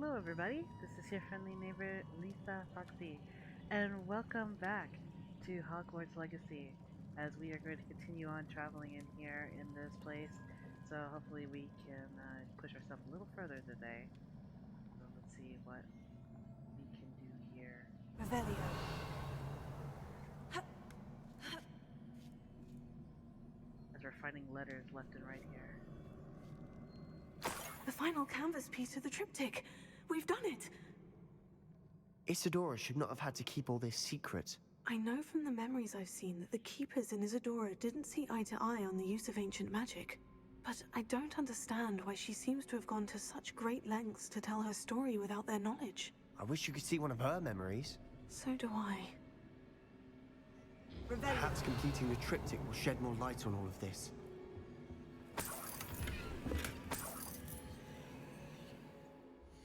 Hello, everybody. This is your friendly neighbor, Lisa Foxy, and welcome back to Hogwarts Legacy, as we are going to continue on traveling in here in this place. So hopefully we can push ourselves a little further today. So let's see what we can do here. Revelio. As we're finding letters left and right here. The final canvas piece of the triptych. We've done it. Isadora should not have had to keep all this secret. I know from the memories I've seen that the Keepers in Isadora didn't see eye to eye on the use of ancient magic. But I don't understand why she seems to have gone to such great lengths to tell her story without their knowledge. I wish you could see one of her memories. So do I. Revelio. Perhaps completing the triptych will shed more light on all of this.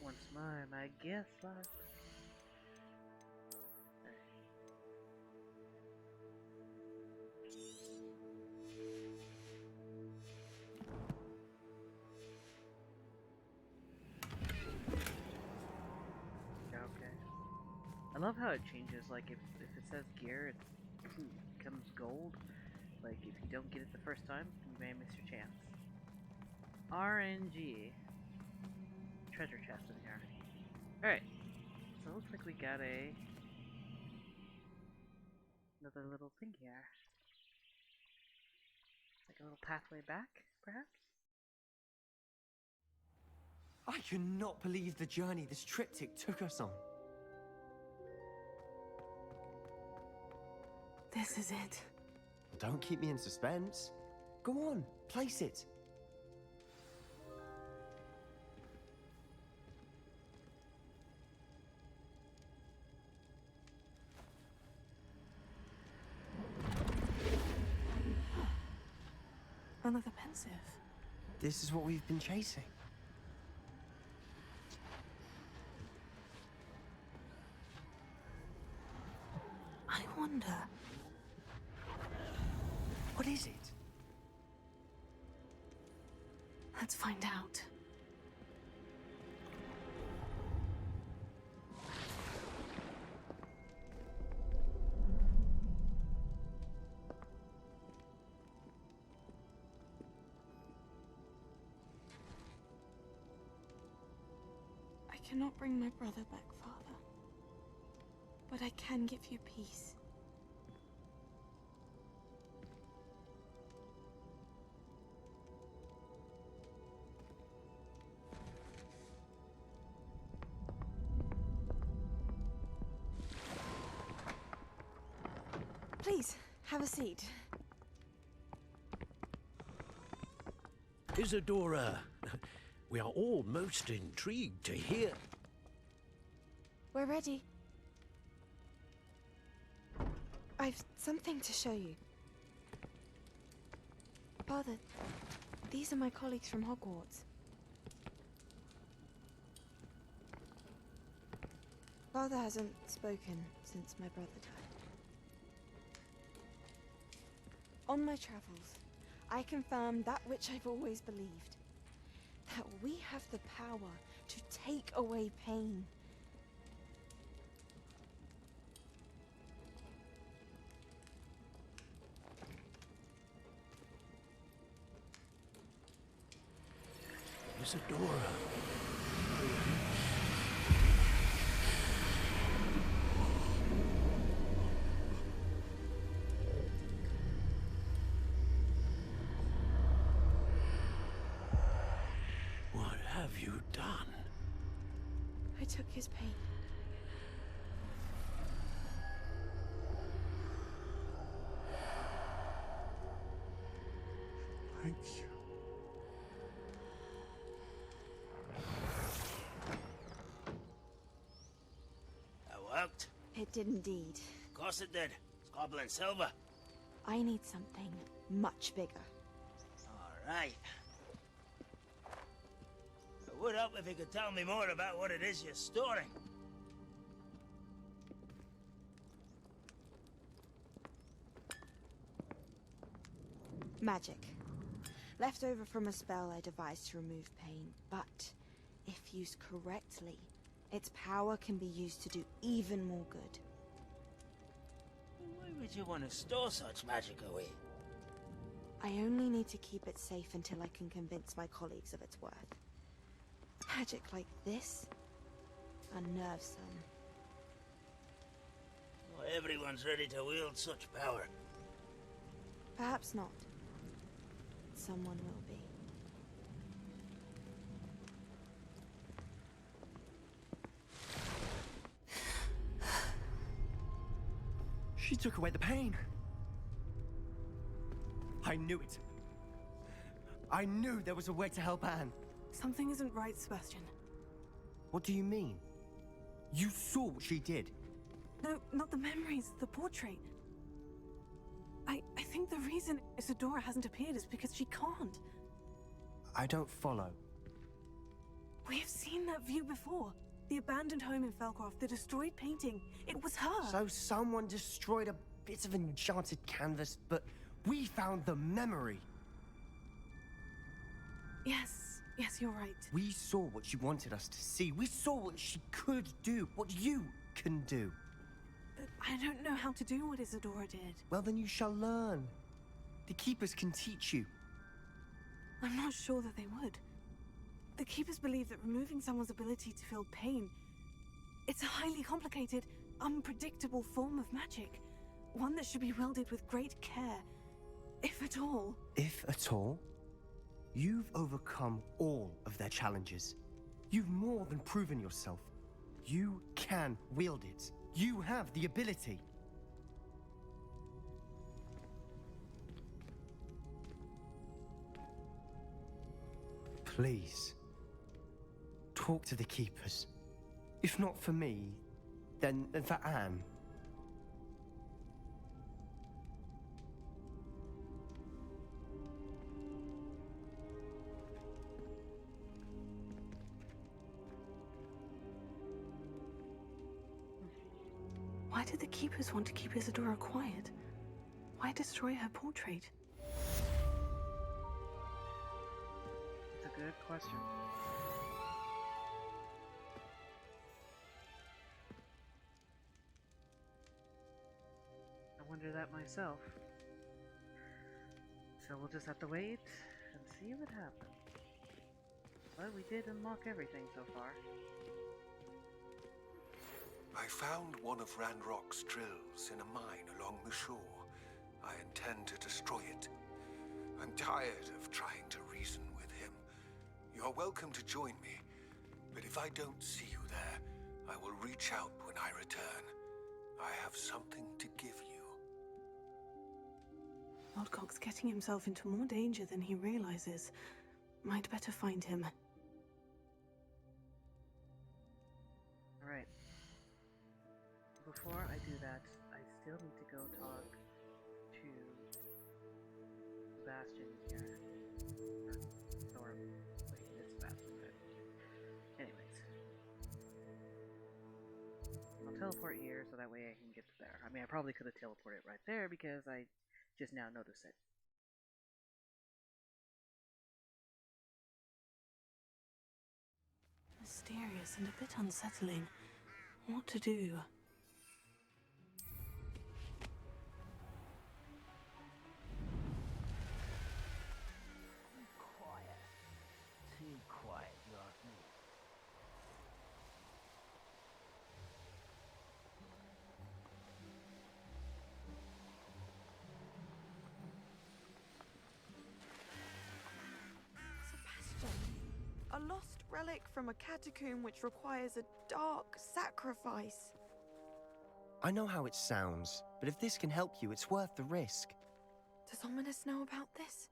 Once more, my guess log. Okay. I love how it changes, like if it says gear, it becomes gold. Like if you don't get it the first time, you may miss your chance. RNG. Treasure chest in here. Alright. So it looks like we got another little thing here. Like a little pathway back, perhaps? I cannot believe the journey this triptych took us on. This is it. Don't keep me in suspense. Go on, place it. Another pensive. This is what we've been chasing. I wonder. What is it? Let's find out. I cannot bring my brother back, Father. But I can give you peace. Please, have a seat. Isadora, we are all most intrigued to hear. We're ready. I've something to show you. Father, these are my colleagues from Hogwarts. Father hasn't spoken since my brother died. On my travels, I confirmed that which I've always believed. That we have the power to take away pain. Isadora. What have you done? I took his pain. Thank you. That worked. It did indeed. Of course it did. It's goblin silver. I need something much bigger. All right. It would help if you could tell me more about what it is you're storing. Magic. Left over from a spell I devised to remove pain, but If used correctly, its power can be used to do even more good. Why would you want to store such magic away? I only need to keep it safe until I can convince my colleagues of its worth. Magic like this unnerves some. Not everyone's ready to wield such power. Perhaps not. Someone will be. She took away the pain. I knew it. I knew there was a way to help Anne. Something isn't right, Sebastian. What do you mean? You saw what she did. No, not the memories, the portrait. I think the reason Isadora hasn't appeared is because she can't. I don't follow. We have seen that view before. The abandoned home in Felcroft, the destroyed painting. It was her. So someone destroyed a bit of enchanted canvas, but we found the memory. Yes, you're right. We saw what she wanted us to see. We saw what she could do, what you can do. I don't know how to do what Isadora did. Well, then you shall learn. The Keepers can teach you. I'm not sure that they would. The Keepers believe that removing someone's ability to feel pain, it's a highly complicated, unpredictable form of magic. One that should be wielded with great care, if at all. If at all? You've overcome all of their challenges. You've more than proven yourself. You can wield it. You have the ability. Please, talk to the Keepers. If not for me, then for Anne. Why did the Keepers want to keep Isadora quiet? Why destroy her portrait? It's a good question. I wonder that myself. So we'll just have to wait and see what happens. But we did unlock everything so far. I found one of Ranrock's drills in a mine along the shore. I intend to destroy it. I'm tired of trying to reason with him. You're welcome to join me, but if I don't see you there, I will reach out when I return. I have something to give you. Lodgok's getting himself into more danger than he realizes. Might better find him. Alright. Before I do that, I still need to go talk to Sebastian here. Or wait, it's Sebastian. Anyways. I'll teleport here so that way I can get to there. I mean, I probably could have teleported right there because I just now noticed it. Mysterious and a bit unsettling. What to do? Too quiet, you ask me. Sebastian, a lost relic from a catacomb which requires a dark sacrifice. I know how it sounds, but if this can help you, it's worth the risk. Does Ominous know about this?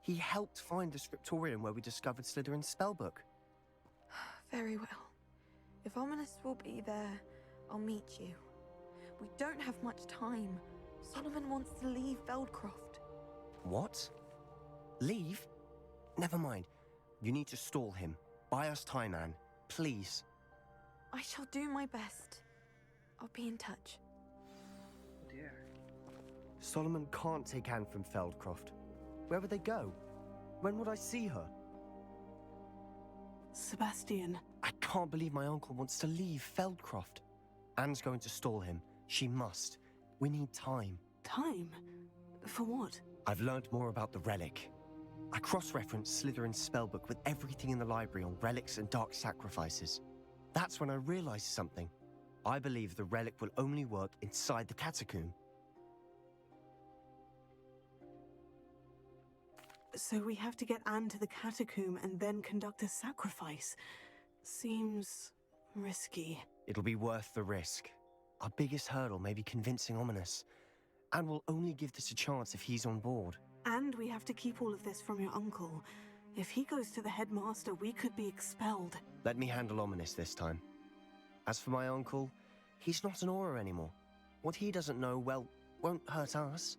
He helped find the scriptorium where we discovered Slytherin's spellbook. Very well. If Ominous will be there, I'll meet you. We don't have much time. Solomon wants to leave Veldcroft. What? Leave? Never mind. You need to stall him. Buy us time, Anne. Please. I shall do my best. I'll be in touch. Oh dear. Solomon can't take Anne from Feldcroft. Where would they go? When would I see her? Sebastian. I can't believe my uncle wants to leave Feldcroft. Anne's going to stall him. She must. We need time. Time? For what? I've learned more about the relic. I cross-referenced Slytherin's spellbook with everything in the library on relics and dark sacrifices. That's when I realized something. I believe the relic will only work inside the catacomb. So we have to get Anne to the catacomb and then conduct a sacrifice. Seems risky. It'll be worth the risk. Our biggest hurdle may be convincing Ominous. And we'll only give this a chance if he's on board. And we have to keep all of this from your uncle. If he goes to the headmaster, we could be expelled. Let me handle Ominous this time. As for my uncle, he's not an Auror anymore. What he doesn't know, well, won't hurt us.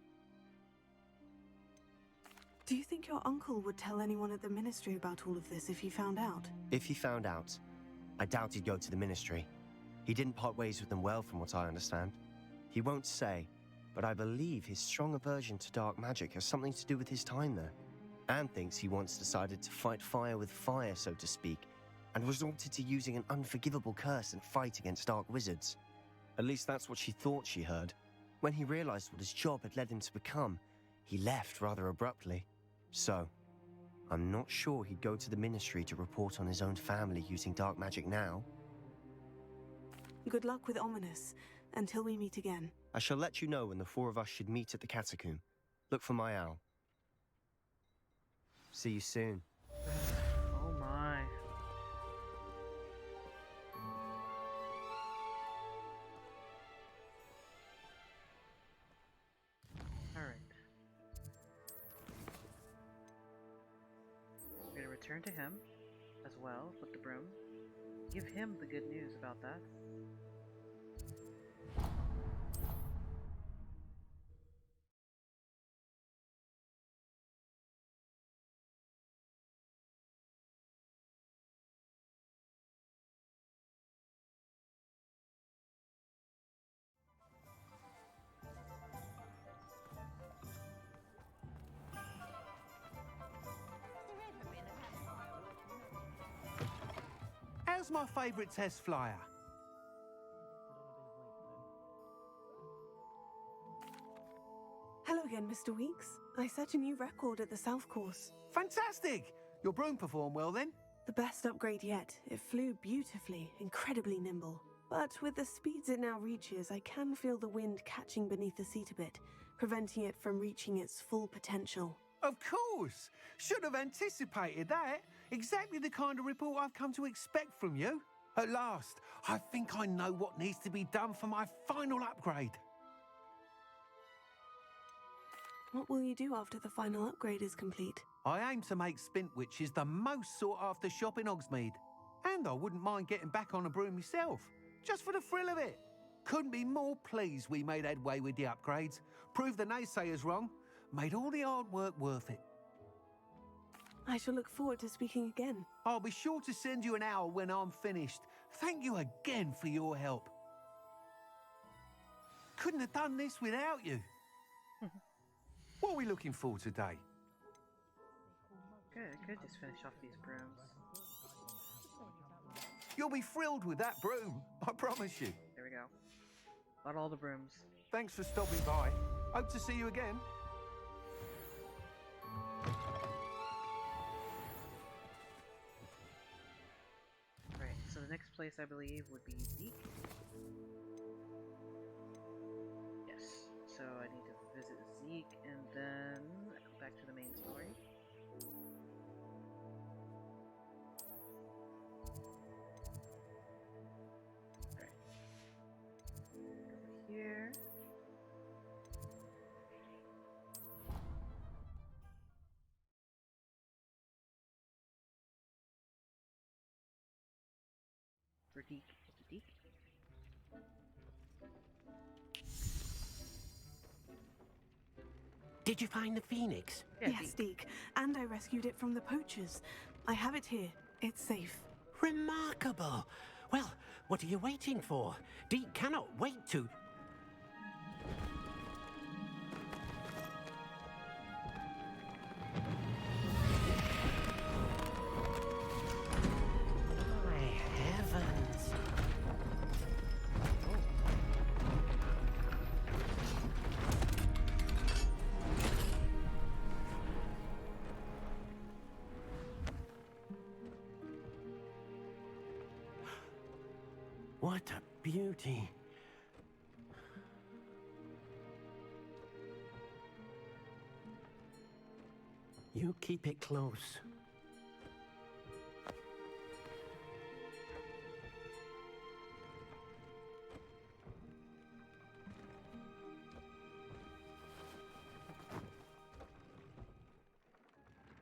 Do you think your uncle would tell anyone at the ministry about all of this if he found out? If he found out, I doubt he'd go to the ministry. He didn't part ways with them well, from what I understand. He won't say, but I believe his strong aversion to dark magic has something to do with his time there. Anne thinks he once decided to fight fire with fire, so to speak, and resorted to using an unforgivable curse and fight against dark wizards. At least that's what she thought she heard. When he realized what his job had led him to become, he left rather abruptly. So, I'm not sure he'd go to the ministry to report on his own family using dark magic now. Good luck with Ominous, until we meet again. I shall let you know when the four of us should meet at the catacomb. Look for my owl. See you soon. Oh my. Alright. We're gonna return to him as well with the broom. Give him the good news about that. How's my favourite test flyer? Hello again, Mr. Weeks. I set a new record at the South Course. Fantastic! Your broom performed well then? The best upgrade yet. It flew beautifully, incredibly nimble. But with the speeds it now reaches, I can feel the wind catching beneath the seat a bit, preventing it from reaching its full potential. Of course! Should have anticipated that. Exactly the kind of report I've come to expect from you. At last, I think I know what needs to be done for my final upgrade. What will you do after the final upgrade is complete? I aim to make Spintwitches the most sought-after shop in Hogsmeade. And I wouldn't mind getting back on a broom myself, just for the thrill of it. Couldn't be more pleased we made headway with the upgrades, proved the naysayers wrong, made all the hard work worth it. I shall look forward to speaking again. I'll be sure to send you an owl when I'm finished. Thank you again for your help. Couldn't have done this without you. What are we looking for today? Good, I could just finish off these brooms. You'll be thrilled with that broom, I promise you. There we go. Not all the brooms. Thanks for stopping by. Hope to see you again. Right, so the next place I believe would be Zeke. Yes, so I need to visit Zeke and then go back to the main story. Alright. Over here. For Deke. Deke? Did you find the phoenix? Yeah, Yes, Deke. And I rescued it from the poachers. I have it here. It's safe. Remarkable. Well, what are you waiting for? Deke cannot wait to... What a beauty. You keep it close.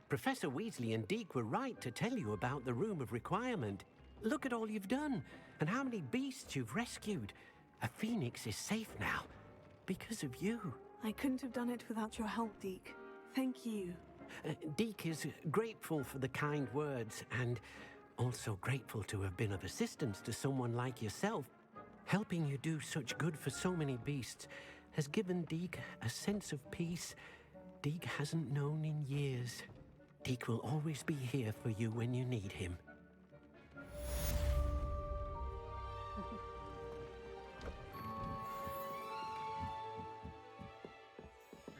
Professor Weasley and Deke were right to tell you about the Room of Requirement. Look at all you've done, and how many beasts you've rescued. A phoenix is safe now, because of you. I couldn't have done it without your help, Deke. Thank you. Deke is grateful for the kind words, and also grateful to have been of assistance to someone like yourself. Helping you do such good for so many beasts has given Deke a sense of peace Deke hasn't known in years. Deke will always be here for you when you need him.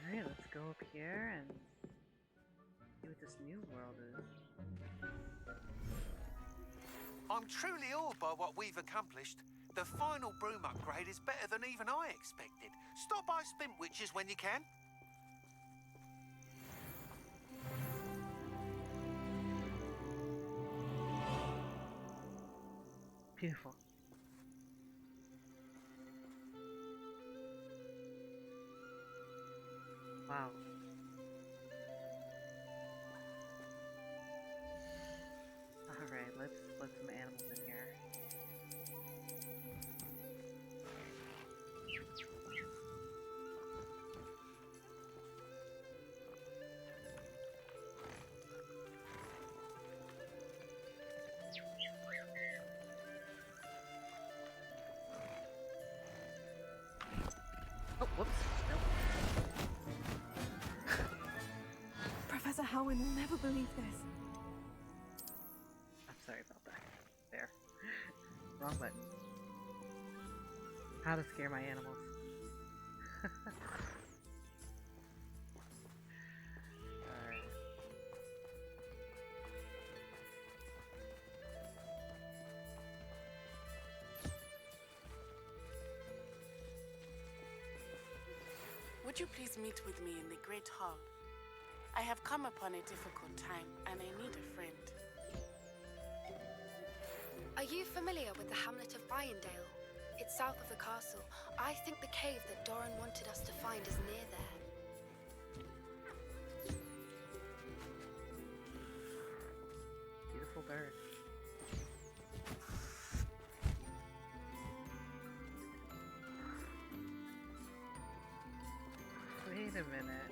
Alright, let's go up here and see what this new world is. I'm truly awed by what we've accomplished. The final broom upgrade is better than even I expected. Stop by Spintwitches when you can. Beautiful. Wow. Alright, let's let some animals in here. Oh, whoops. Nope. Professor Howard will never believe this. I'm sorry about that. There. Wrong button. How to scare my animals. Alright. Would you please meet with me in the Great Hall? I have come upon a difficult time, and I need a friend. Are you familiar with the hamlet of Byondale? It's south of the castle. I think the cave that Doran wanted us to find is near there. Beautiful bird. Wait a minute.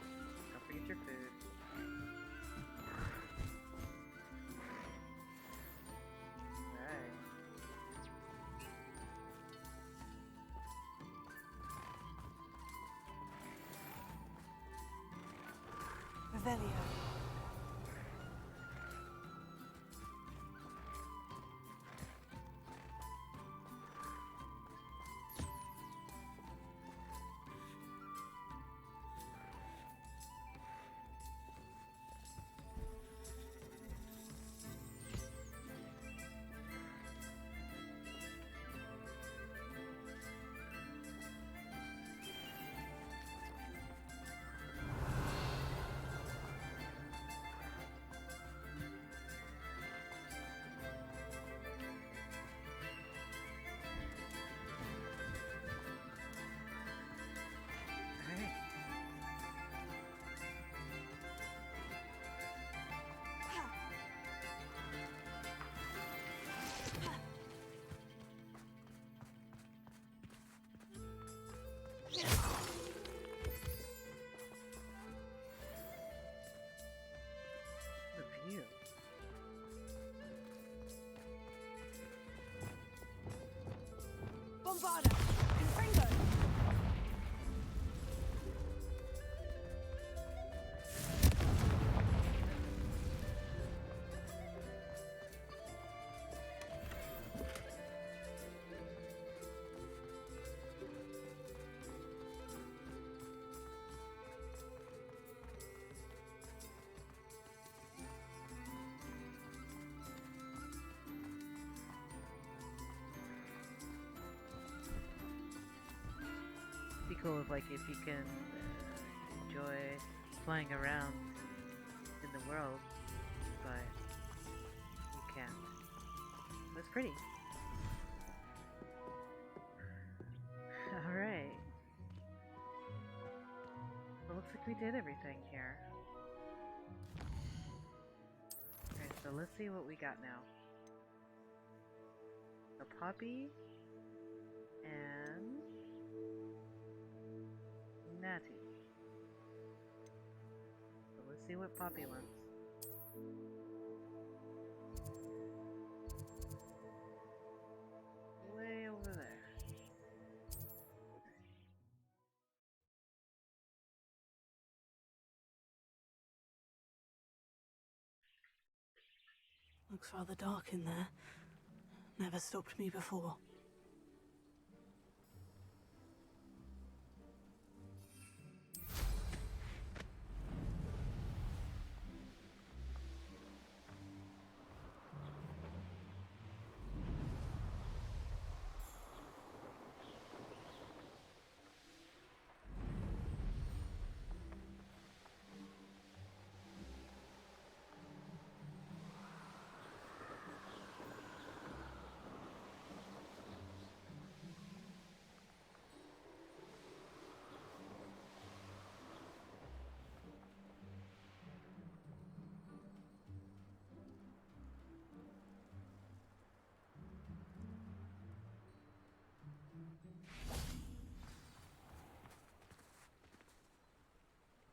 Don't forget your food. Alright. Revelio. Alright. The view. Bombarda! Confringo! cool if you can enjoy flying around in the world, but you can't. It's pretty. All right. Well, looks like we did everything here. Alright, so let's see what we got now. A Poppy and Natty. So let's see what Poppy wants. Way over there. Looks rather dark in there. Never stopped me before.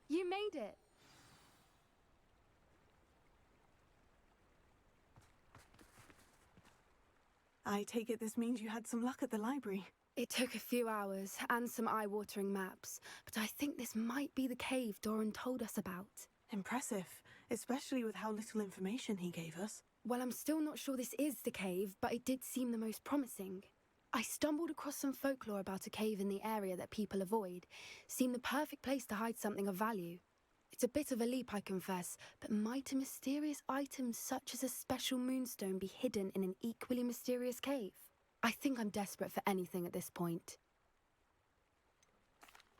You made it! I take it this means you had some luck at the library. It took a few hours and some eye-watering maps, but I think this might be the cave Doran told us about. Impressive, especially with how little information he gave us. Well, I'm still not sure this is the cave, but it did seem the most promising. I stumbled across some folklore about a cave in the area that people avoid. Seemed the perfect place to hide something of value. It's a bit of a leap, I confess, but might a mysterious item such as a special moonstone be hidden in an equally mysterious cave? I think I'm desperate for anything at this point.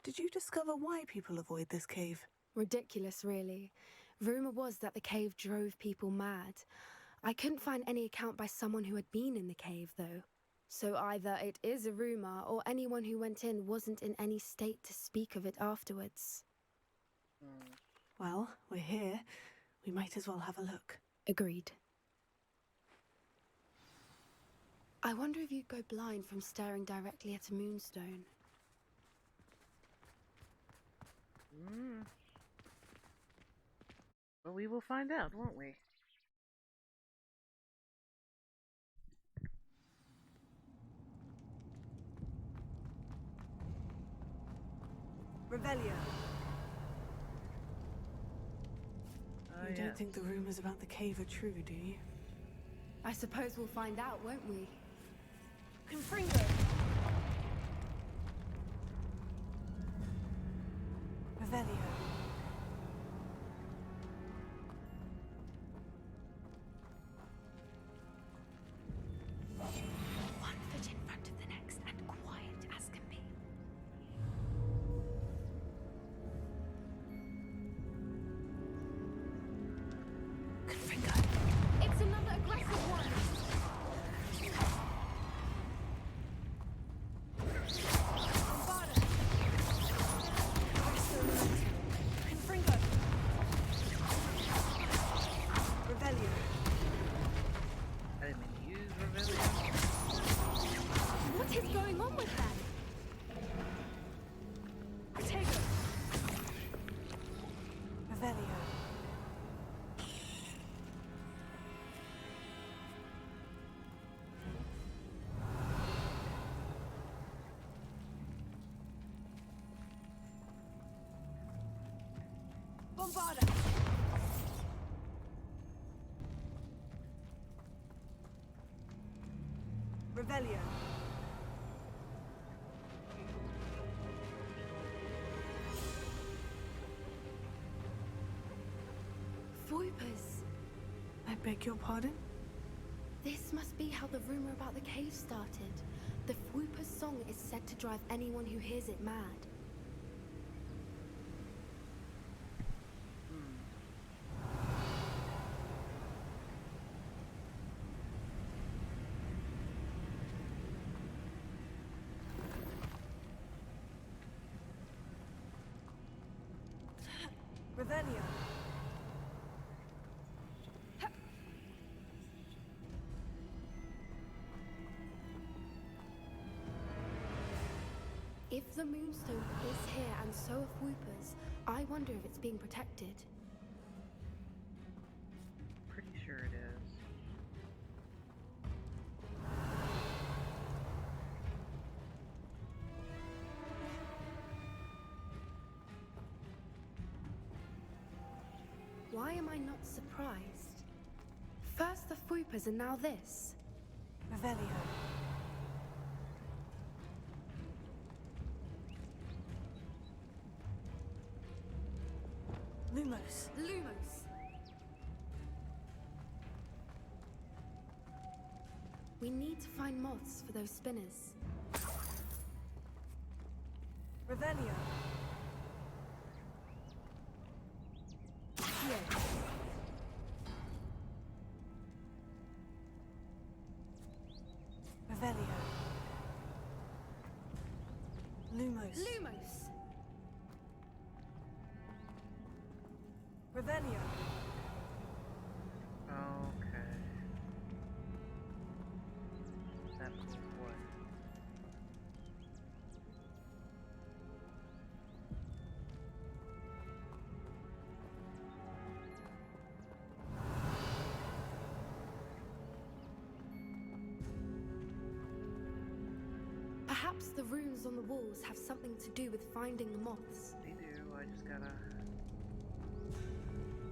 Did you discover why people avoid this cave? Ridiculous, really. Rumour was that the cave drove people mad. I couldn't find any account by someone who had been in the cave, though. So either it is a rumour, or anyone who went in wasn't in any state to speak of it afterwards. Well, we're here. We might as well have a look. Agreed. I wonder if you'd go blind from staring directly at a moonstone. Well, we will find out, won't we? Revelio. Oh, You don't yes. think the rumors about the cave are true, do you? I suppose we'll find out, won't we? Confringo! Revelio. One foot in front of the next and quiet as can be. Confringo. It's another aggressive one! Confringo. Revelio. I didn't mean to use Revelio. What is going on with them? Protego. Revelio. Bombarda. Revelio. Voipers. I beg your pardon? This must be how the rumor about the cave started. The Fwooper's song is said to drive anyone who hears it mad. Revelio. If the Moonstone is here and so are Whoopers, I wonder if it's being protected. Pretty sure it is. Why am I not surprised? First the Whoopers and now this. Revelio. Lumos. Lumos! We need to find moths for those spinners. Revelio. Accio. Revelio. Lumos. Lumos! Revelio. Okay. That means what? Perhaps the runes on the walls have something to do with finding the moths. They do, I just gotta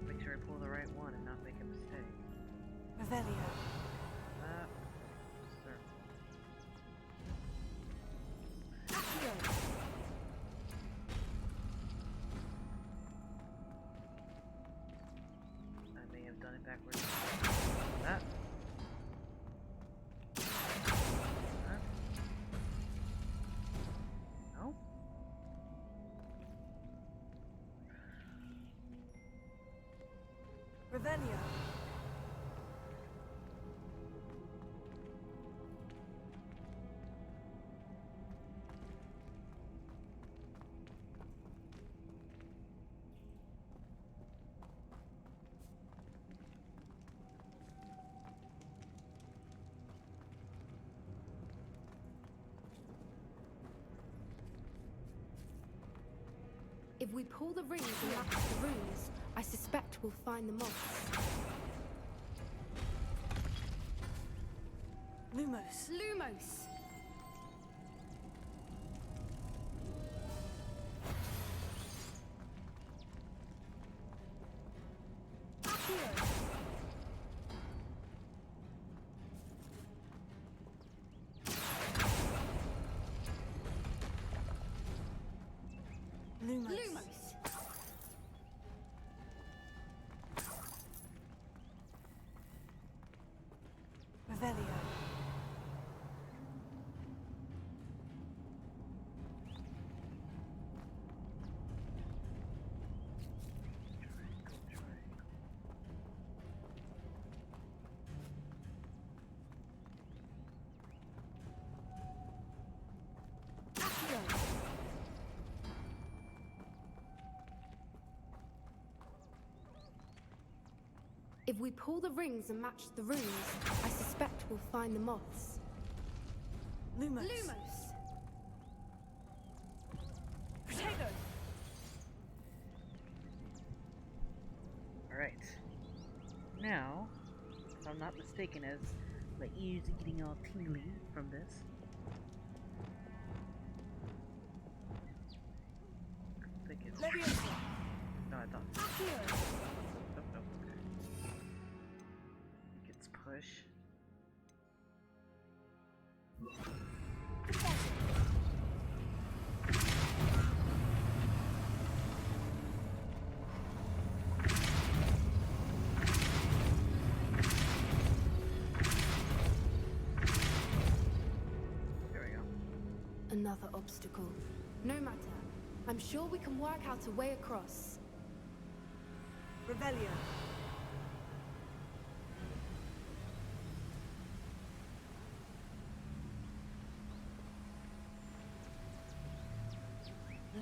make sure I pull the right one and not make a mistake. Revelio. Sir. Accio. I may have done it backwards. That. Huh? No? Revelio. If we pull the rings and match the runes, I suspect we'll find the moths. Lumos. Lumos! Accio. Lumos. Lumos! Revelio. Accio. If we pull the rings and match the runes, I suspect we'll find the moths. Lumos. Lumos! Protego. Alright. Now, if I'm not mistaken, as my ears are getting all tingly from this. I think it's. Leviosa. No, I thought. Accio. Nope, nope, okay. I think it's push. There we go. Another obstacle. No matter. I'm sure we can work out a way across. Revelio.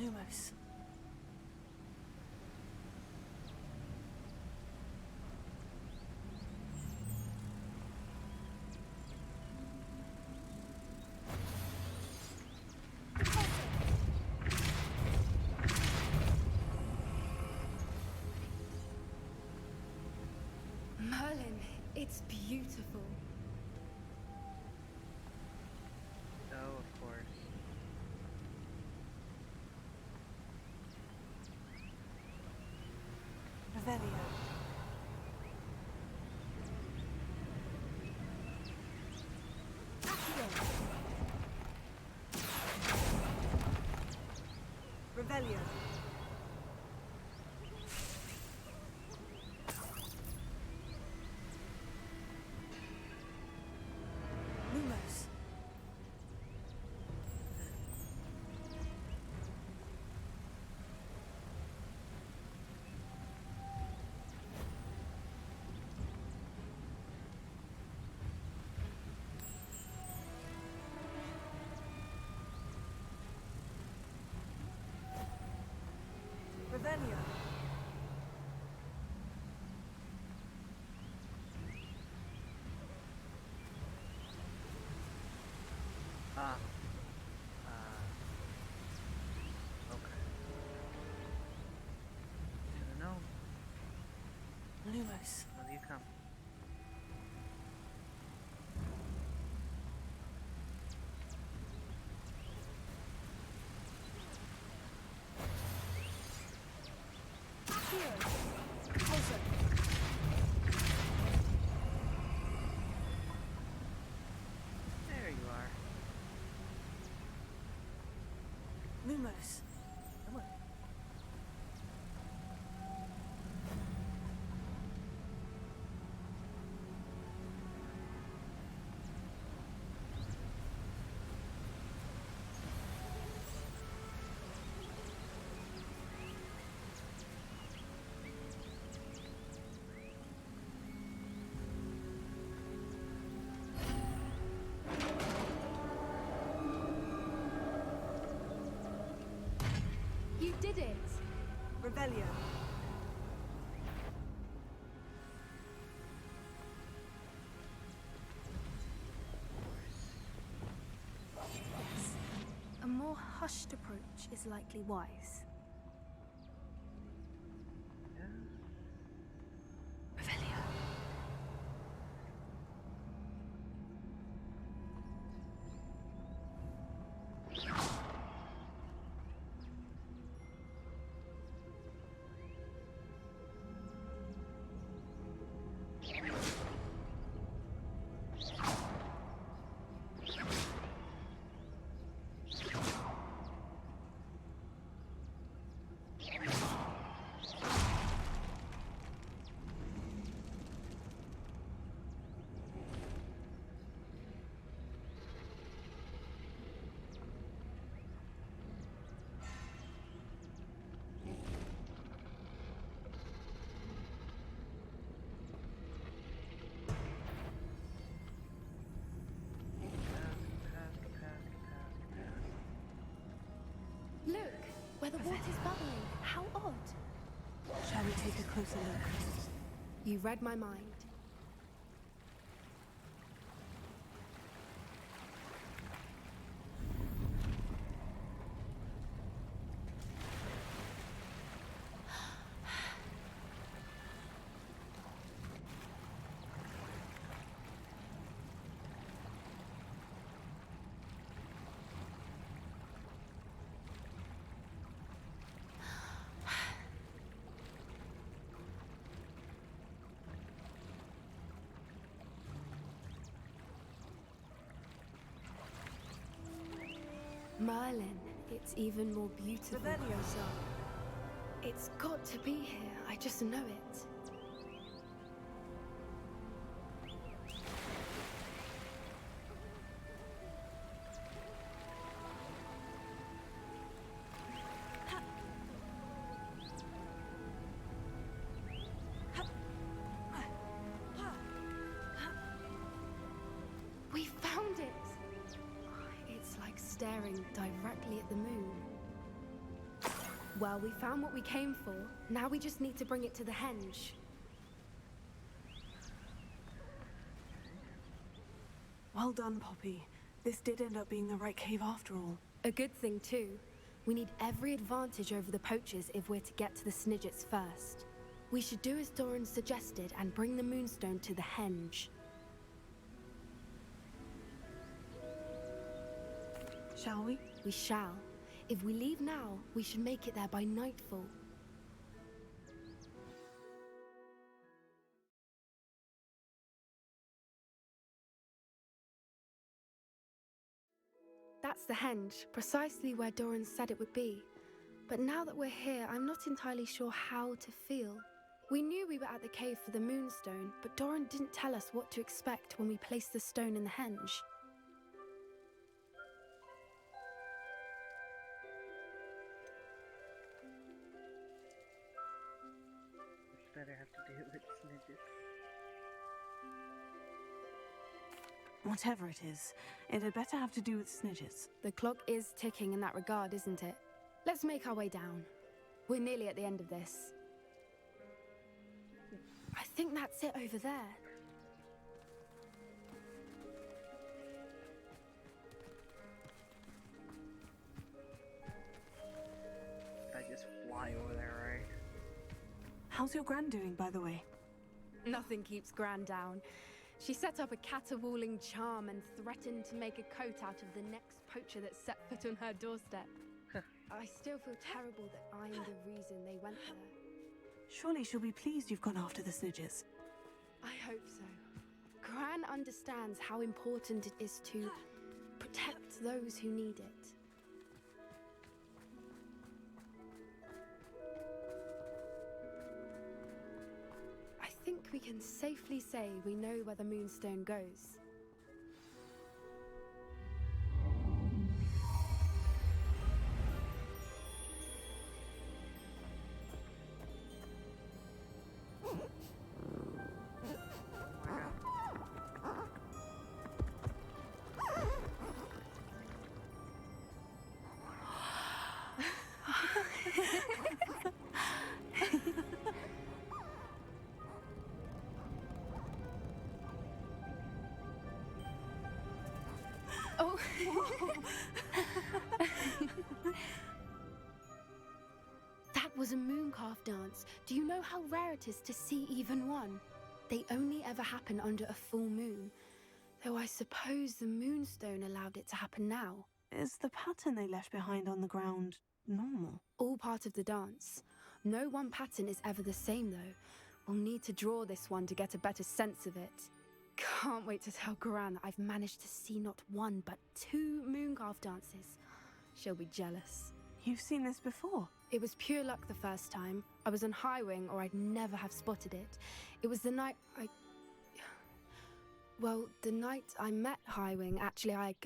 Lumos. It's beautiful. Oh, of course. Revelio. Revelio. Lumos. Revelio. Ah. Okay. Should've known. Lumos. Will you come? There you are. Lumos. Come on. You did it! Revelio. Yes. A more hushed approach is likely wise. Yeah. Revelio. Look, where the water's bubbling. How odd. Shall we take a closer look? You read my mind. Merlin, it's even more beautiful Revelio. closer. It's got to be here, I just know it. We found it! It's like staring directly at the moon. Well, we found what we came for. Now we just need to bring it to the henge. Well done, Poppy. This did end up being the right cave after all. A good thing, too. We need every advantage over the poachers if we're to get to the Snidgets first. We should do as Doran suggested and bring the moonstone to the henge. Shall we? We shall. If we leave now, we should make it there by nightfall. That's the henge, precisely where Doran said it would be. But now that we're here, I'm not entirely sure how to feel. We knew we were at the cave for the moonstone, but Doran didn't tell us what to expect when we placed the stone in the henge. This better have to do with snitches. Whatever it is, it had better have to do with snitches. The clock is ticking in that regard, isn't it? Let's make our way down. We're nearly at the end of this. I think that's it over there. I just fly over there, right? How's your gran doing, by the way? Nothing keeps Gran down. She set up a caterwauling charm and threatened to make a coat out of the next poacher that set foot on her doorstep. I still feel terrible that I'm the reason they went there. Surely she'll be pleased you've gone after the snitches. I hope so. Gran understands how important it is to protect those who need it. I think we can safely say we know where the moonstone goes. Oh. That was a mooncalf dance. Do you know how rare it is to see even one? They only ever happen under a full moon. Though I suppose the moonstone allowed it to happen now. Is the pattern they left behind on the ground normal? All part of the dance. No one pattern is ever the same, though. We'll need to draw this one to get a better sense of it. Can't wait to tell Gran that I've managed to see not one, but 2 mooncalf dances. She'll be jealous. You've seen this before? It was pure luck the first time. I was on Highwing, or I'd never have spotted it. It was the night Well, the night I met Highwing, actually, I'd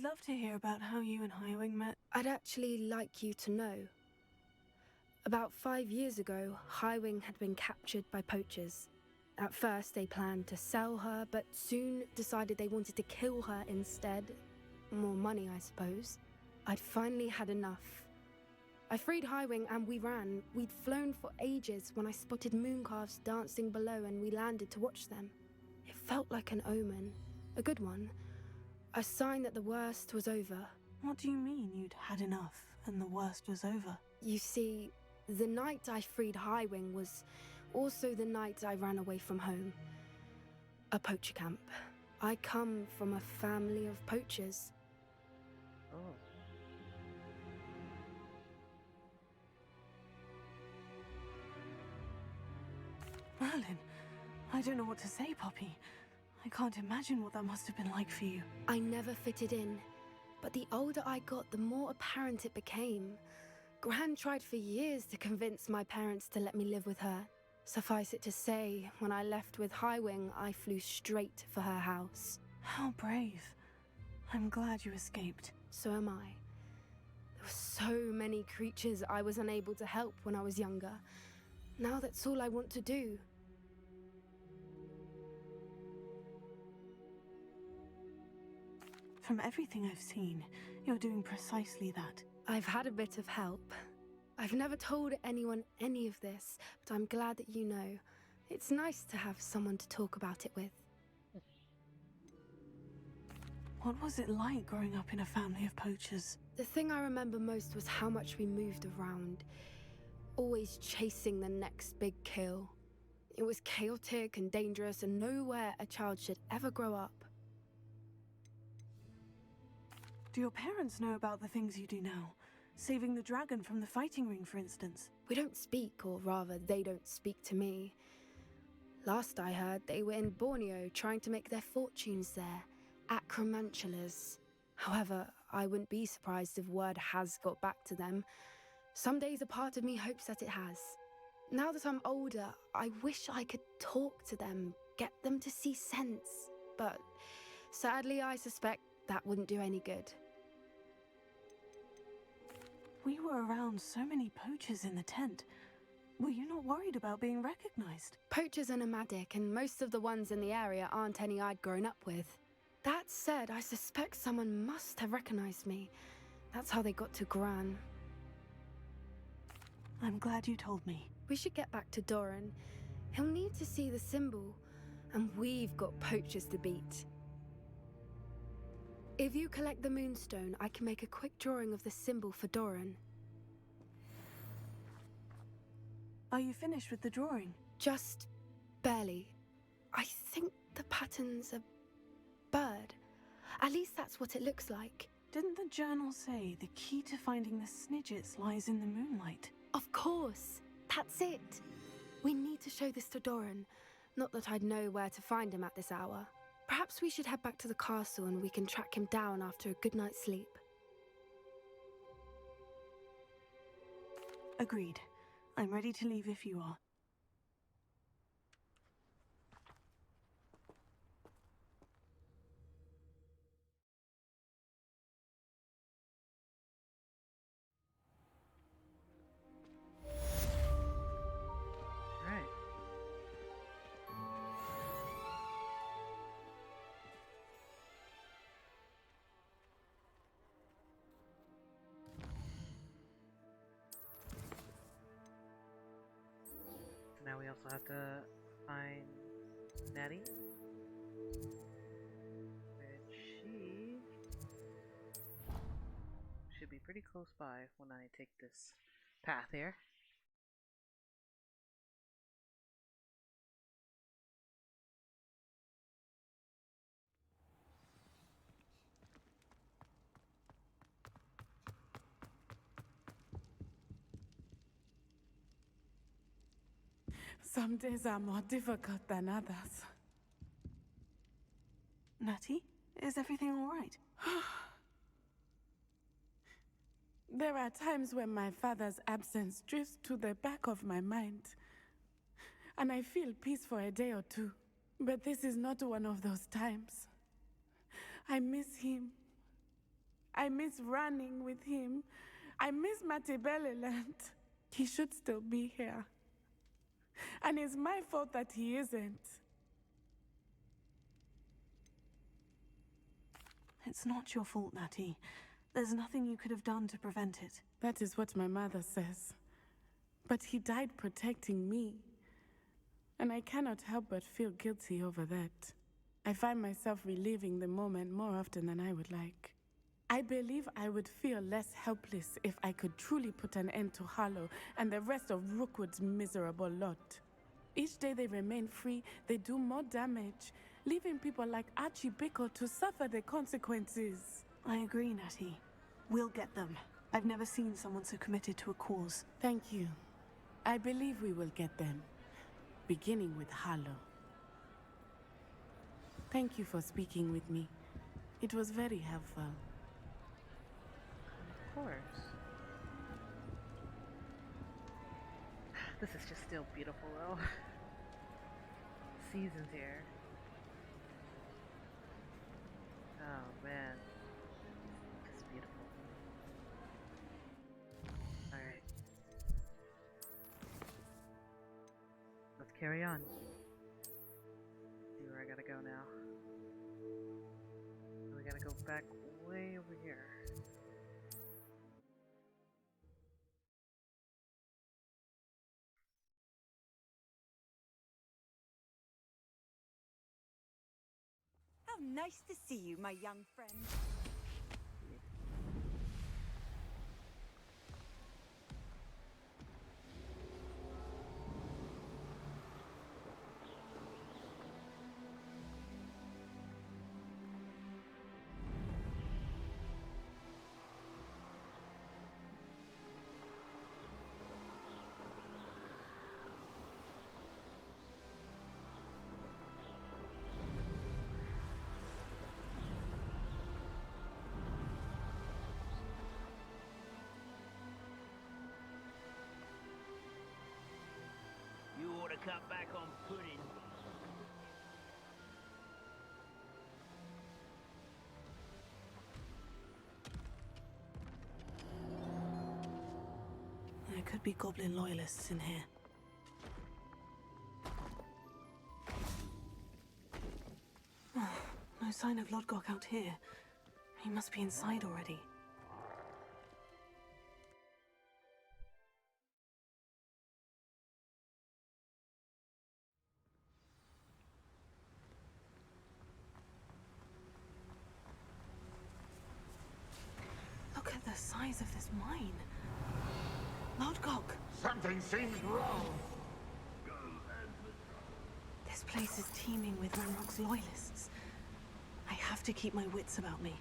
love to hear about how you and Highwing met. I'd actually like you to know. About 5 years ago, Highwing had been captured by poachers. At first, they planned to sell her, but soon decided they wanted to kill her instead. More money, I suppose. I'd finally had enough. I freed Highwing and we ran. We'd flown for ages when I spotted mooncalves dancing below and we landed to watch them. It felt like an omen. A good one. A sign that the worst was over. What do you mean you'd had enough and the worst was over? You see, the night I freed Highwing was also the night I ran away from home. A poacher camp. I come from a family of poachers. Oh. Merlin, I don't know what to say, Poppy. I can't imagine what that must have been like for you. I never fitted in, but the older I got, the more apparent it became. Gran tried for years to convince my parents to let me live with her. Suffice it to say, when I left with Highwing, I flew straight for her house. How brave. I'm glad you escaped. So am I. There were so many creatures I was unable to help when I was younger. Now that's all I want to do. From everything I've seen, you're doing precisely that. I've had a bit of help. I've never told anyone any of this, but I'm glad that you know. It's nice to have someone to talk about it with. What was it like growing up in a family of poachers? The thing I remember most was how much we moved around, always chasing the next big kill. It was chaotic and dangerous, and nowhere a child should ever grow up. Do your parents know about the things you do now? Saving the dragon from the fighting ring, for instance? We don't speak, or rather, they don't speak to me. Last I heard, they were in Borneo trying to make their fortunes there, acromantulas. However, I wouldn't be surprised if word has got back to them. Some days a part of me hopes that it has. Now that I'm older, I wish I could talk to them, get them to see sense. But sadly, I suspect that wouldn't do any good. We were around so many poachers in the tent. Were you not worried about being recognized? Poachers are nomadic, and most of the ones in the area aren't any I'd grown up with. That said, I suspect someone must have recognized me. That's how they got to Gran. I'm glad you told me. We should get back to Doran. He'll need to see the symbol, and we've got poachers to beat. If you collect the moonstone, I can make a quick drawing of the symbol for Doran. Are you finished with the drawing? Just barely. I think the pattern's a bird. At least that's what it looks like. Didn't the journal say the key to finding the Snidgets lies in the moonlight? Of course. That's it. We need to show this to Doran. Not that I'd know where to find him at this hour. Perhaps we should head back to the castle and we can track him down after a good night's sleep. Agreed. I'm ready to leave if you are. Right. So now we also have to find Nettie. Which she should be pretty close by when I take this path here. Some days are more difficult than others. Natty, is everything all right? There are times when my father's absence drifts to the back of my mind, and I feel peace for a day or two. But this is not one of those times. I miss him. I miss running with him. I miss Matibeleland. He should still be here. And it's my fault that he isn't. It's not your fault, Natty. There's nothing you could have done to prevent it. That is what my mother says. But he died protecting me. And I cannot help but feel guilty over that. I find myself reliving the moment more often than I would like. I believe I would feel less helpless if I could truly put an end to Harlow and the rest of Rookwood's miserable lot. Each day they remain free, they do more damage, leaving people like Archie Bickle to suffer the consequences. I agree, Natty. We'll get them. I've never seen someone so committed to a cause. Thank you. I believe we will get them, beginning with Harlow. Thank you for speaking with me. It was very helpful. Of course. This is just still beautiful though. Seasons here. Oh man. It's beautiful. Alright. Let's carry on. See where I gotta go now. We gotta go back way over here. How nice to see you, my young friend. You ought to cut back on pudding. There could be goblin loyalists in here. No sign of Lodgok out here. He must be inside already. Look at the size of this mine. Lodgok! Something seems wrong. This place is teeming with Ranrock's loyalists. I have to keep my wits about me.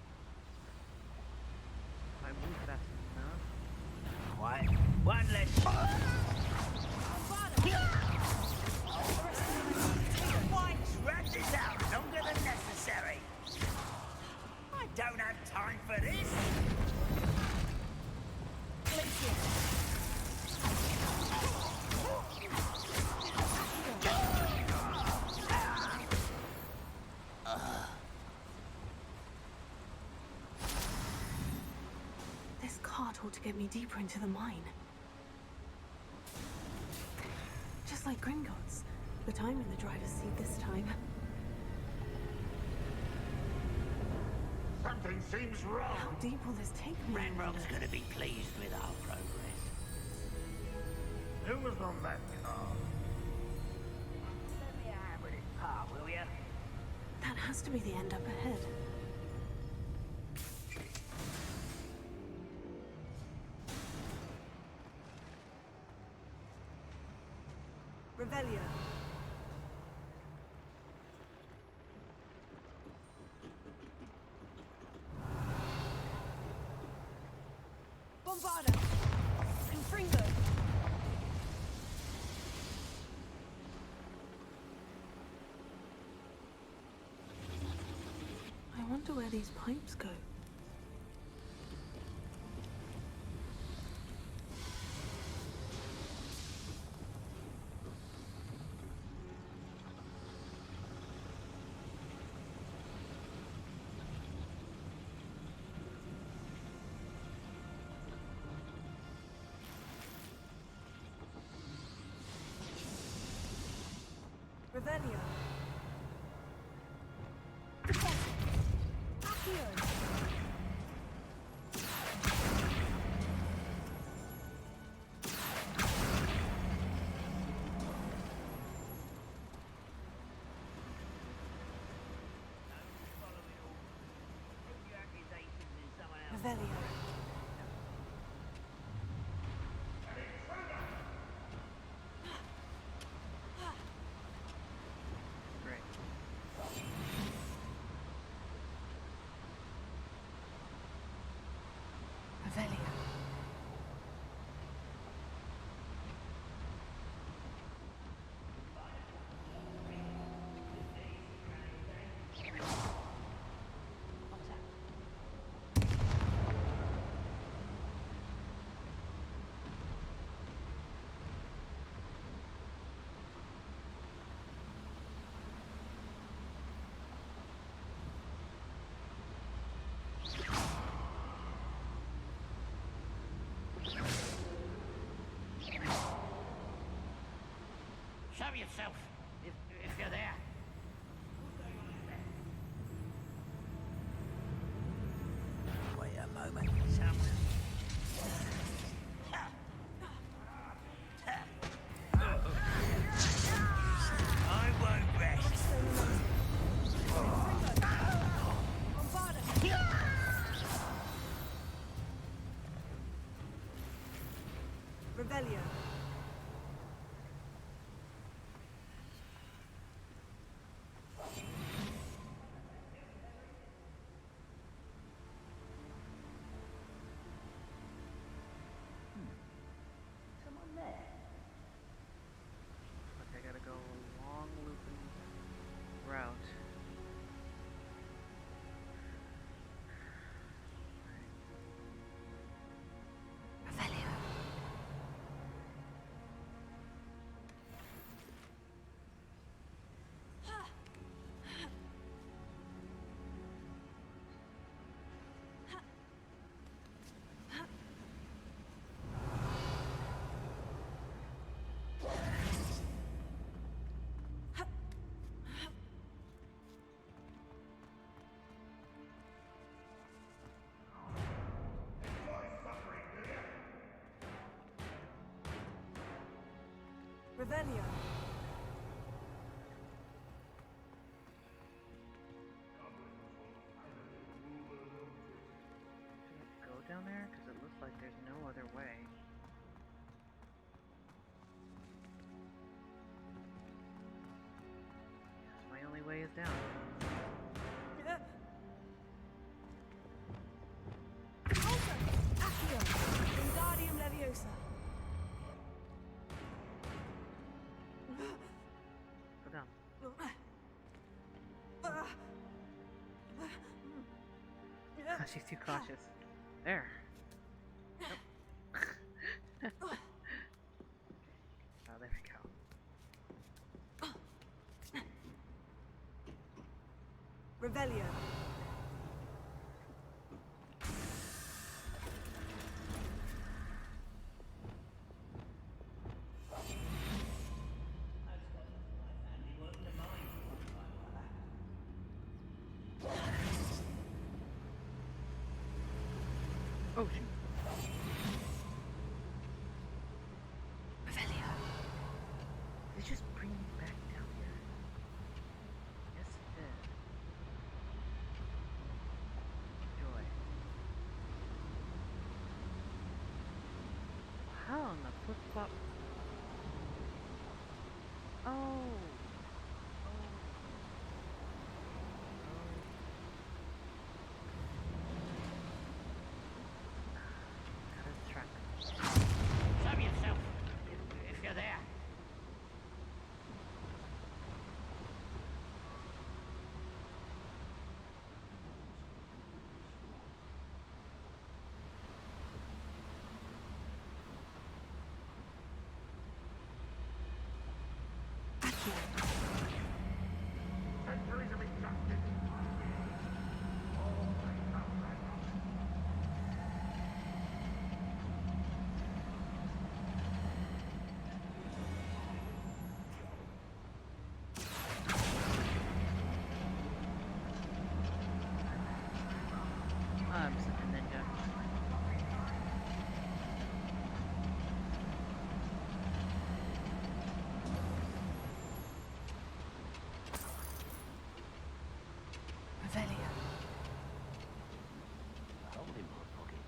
I move fast enough. Quiet. One less. Why drag this out longer than necessary? I don't have time for this. This cart ought to get me deeper into the mine. Just like Gringotts, but I'm in the driver's seat this time. Something seems wrong. How deep will this take me? Ranrock's gonna be pleased with our progress. Who was on that car? Let me have with it, Pa, will ya? That has to be the end up ahead. Revelio. Bombarda. Confringo. I wonder where these pipes go. Revelio. Accio. Revelio. Great. Revelio. Show yourself, if you're there. Wait a moment, someone. I won't rest. Revelio. Do we have to go down there? Because it looks like there's no other way. My only way is down. Alter! Accio! Wingardium Leviosa! Go down. She's too cautious. There. Nope. Oh, there we go. Revelio. Oh, shoot. Revelio. Did it just bring me back down here? Yes, it did. Joy. How in the flip-flop? Oh. Show yourself, if you're there. I'm such a ninja. Revelio. Hold in my pocket.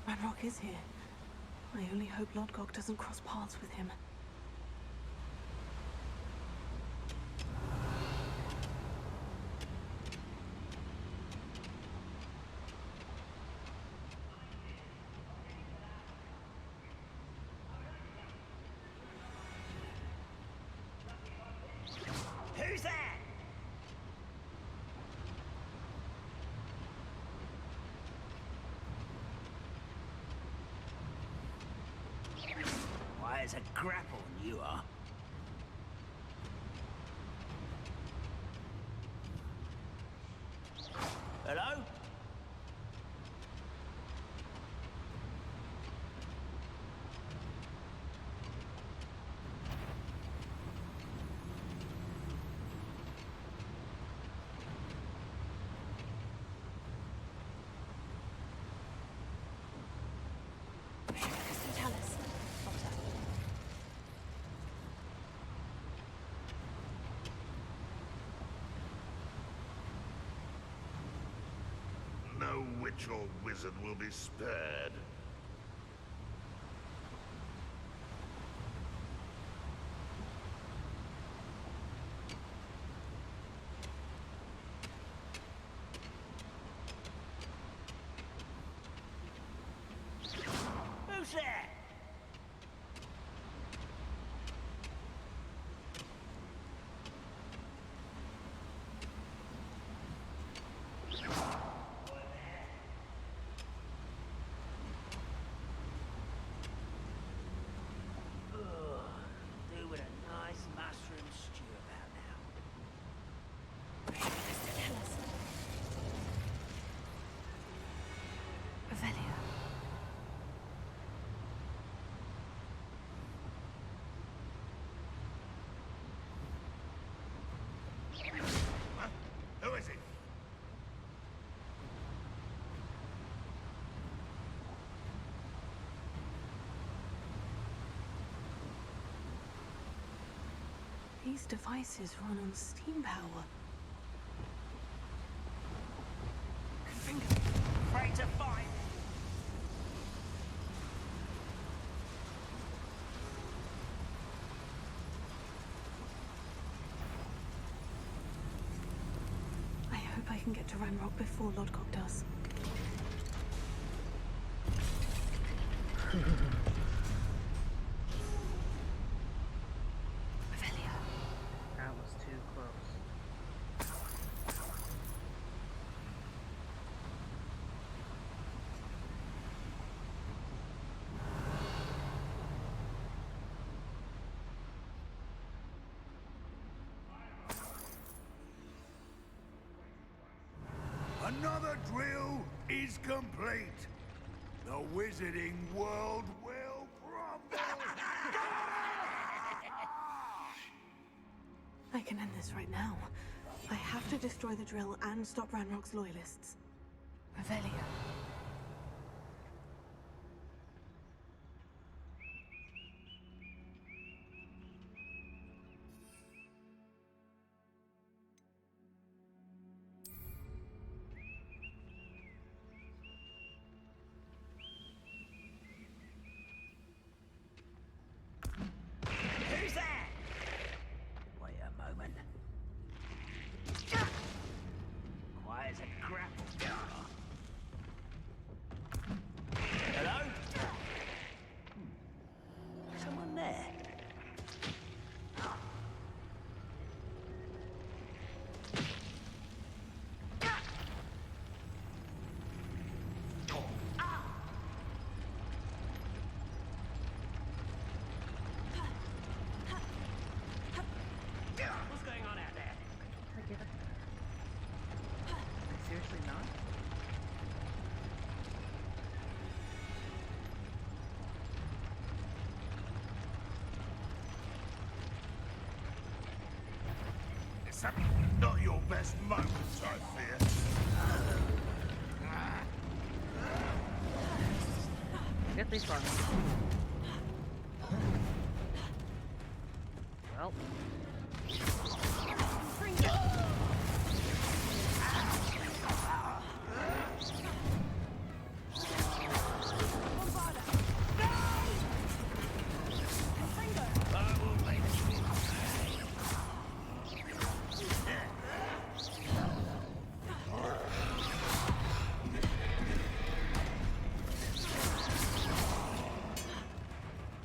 Ranrock is here. I only hope Lodgok doesn't cross paths with him. Who's that? Why, it's a grapple, you are. Hello? Tell us. No witch or wizard will be spared. Who's there? these devices run on steam power. Afraid to fight. I hope I can get to Ranrock before Lodgok does. That was too close. Another drill is complete. The wizarding world will crumble. I can end this right now. I have to destroy the drill and stop Ranrock's loyalists. Revelio. Who's that? Wait a moment. Quiet as a grapple. Hello? Someone there? What's going on out there? I get it. Seriously not? It's not your best moments, I fear. Get these ones. Well.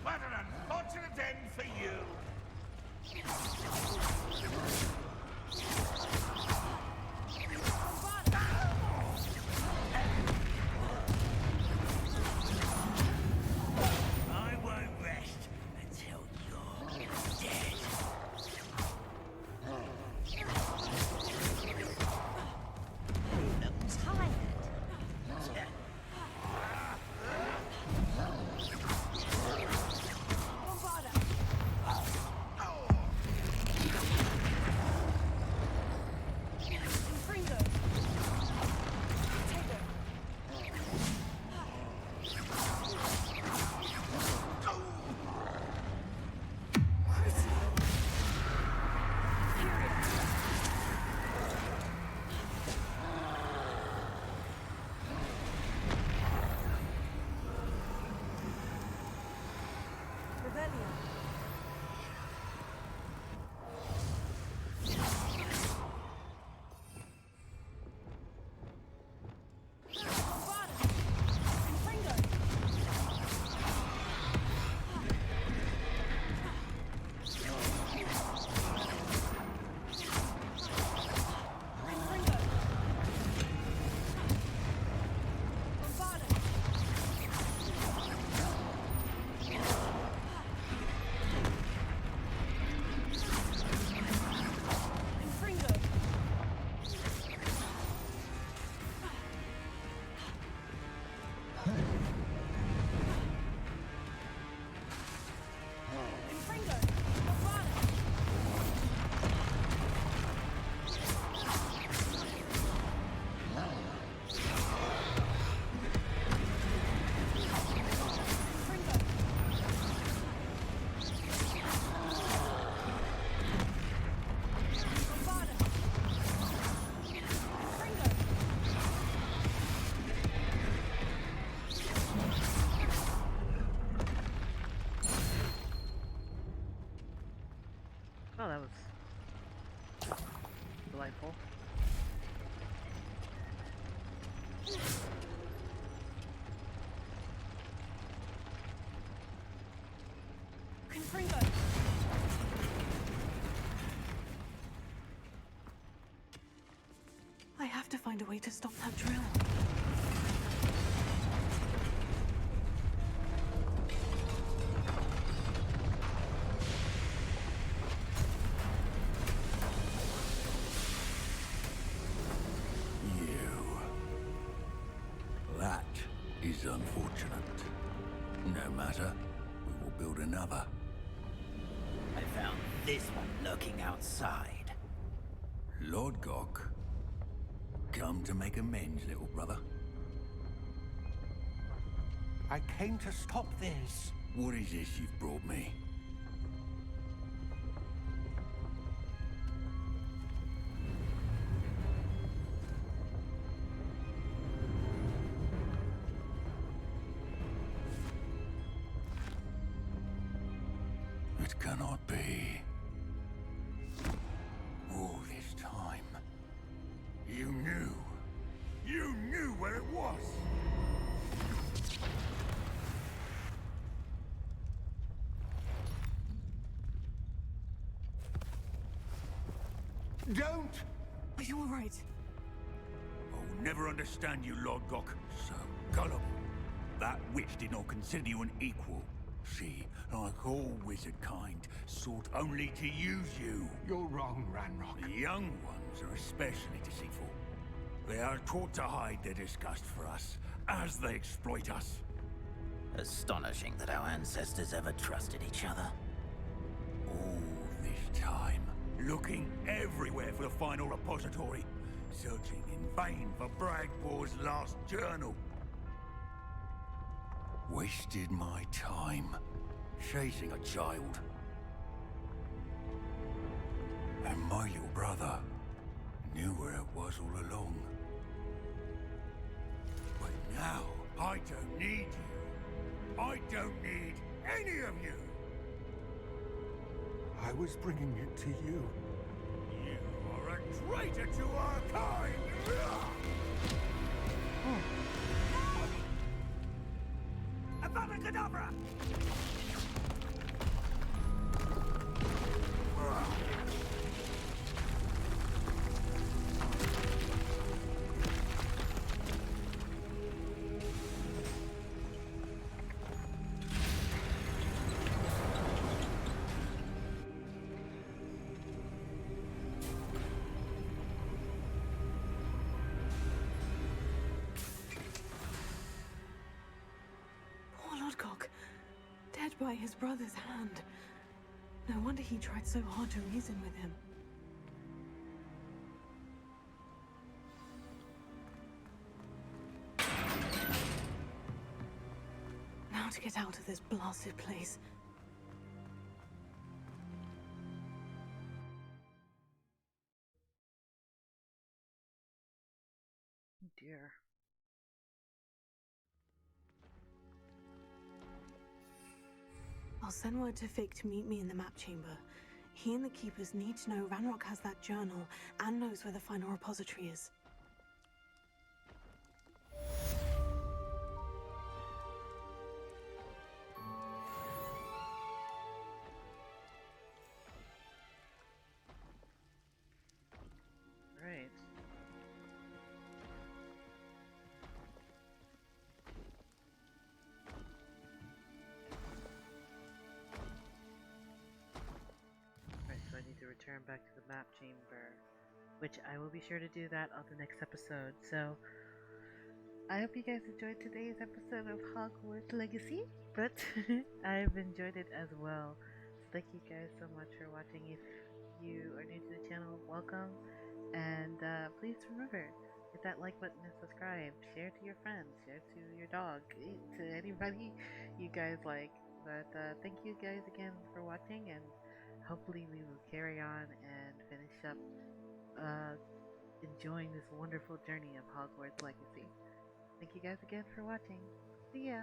What an unfortunate end for you. Oh, that was delightful. Confringo! I have to find a way to stop that drill. That is unfortunate. No matter, we will build another. I found this one lurking outside. Lord Gok, come to make amends, little brother. I came to stop this. What is this you've brought me? It cannot be. All this time, you knew. You knew where it was. Don't! Are you all right? I'll never understand you, Lord Gok. So gullible. That witch did not consider you an equal. She, like all wizard kind, sought only to use you. You're wrong, Ranrock. The young ones are especially deceitful. They are taught to hide their disgust for us, as they exploit us. Astonishing that our ancestors ever trusted each other. All this time, looking everywhere for the final repository, searching in vain for Bragbor's last journal. Wasted my time, chasing a child. And my little brother knew where it was all along. But now, I don't need you. I don't need any of you. I was bringing it to you. You are a traitor to our kind! Avada Kedavra! Poor Lord Gok, dead by his brother's hand. No wonder he tried so hard to reason with him. Now to get out of this blasted place. Dear. I'll send word to Fick to meet me in the map chamber. He and the Keepers need to know Ranrock has that journal and knows where the final repository is. Right. Right, so I need to return back to the map chamber, which I will be sure to do that on the next episode. So, I hope you guys enjoyed today's episode of Hogwarts Legacy, but I've enjoyed it as well. So thank you guys so much for watching. If you are new to the channel, welcome, and please remember, hit that like button and subscribe. Share to your friends, share to your dog, to anybody you guys like. But thank you guys again for watching, and hopefully we will carry on and finish up enjoying this wonderful journey of Hogwarts Legacy. Thank you guys again for watching. See ya!